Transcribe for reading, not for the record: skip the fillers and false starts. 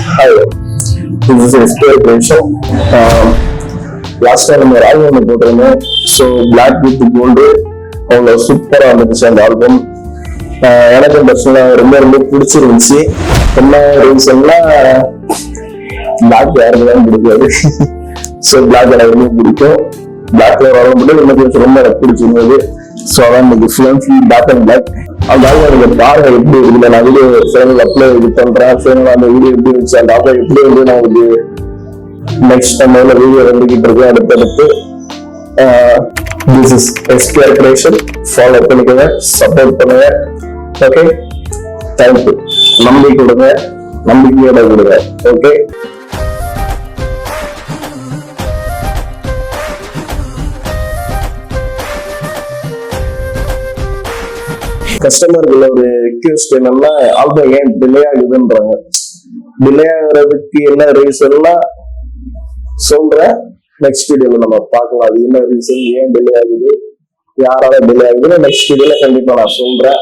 Hi, this is SPR Prenshaw. Last time நம்ம ஒரு album போட்டிருந்தோம். ஸோ பிளாக் வித் கோல்டு அவ்வளோ சூப்பராக இருந்துச்சு அந்த ஆல்பம். எனக்கு பர்சனலாக ரொம்ப ரொம்ப பிடிச்சிருந்துச்சு. என்ன ரீசன்னா பிளாக் யாருக்கு தான் பிடிக்காது. ஸோ பிளாக் எனக்கு ரொம்ப பிடிக்கும். பிளாக்ல வர முடியும் எனக்கு ரொம்ப எனக்கு பிடிச்சிருந்தது. ஸோ அதான் இன்னைக்கு ஃப்ளூன்ஸ்லி பிளாக் அண்ட் பிளாக். அந்த ஆல்பம் எனக்கு பாருங்க எப்படி இருக்குது. நான் வீடியோ சேனல் அப்லோட் இது பண்றேன். சேனல் அந்த வீடியோ எப்படி இருந்துச்சு, அந்த ஆல்பம் எப்படி வந்து நான் உங்களுக்கு நெக்ஸ்ட் நம்ம வீடியோ வந்துகிட்டு இருக்கு. அடுத்தடுத்து this is SPR creation. Follow பண்ணிக்கோங்க, சப்போர்ட் பண்ணுங்க. Okay, thank you. நம்பிக்கை கொடுங்க, நம்பிக்கையோட கொடுங்க. ஓகே, கஸ்டமர்கள் ஒரு ரிக்வெஸ்ட் என்னன்னா ஆல்பம் ஏன் டிலே ஆகுதுன்றாங்க. டிலே ஆகுறதுக்கு என்ன ரீசன்னா சொல்றேன். நெக்ஸ்ட் வீடியோல நம்ம பார்க்கலாம். அது என்ன ரீசன், ஏன் டிலே ஆகுது, யாரால டிலே ஆகுதுன்னு நெக்ஸ்ட் வீடியோல கண்டிப்பா நான் சொல்றேன்.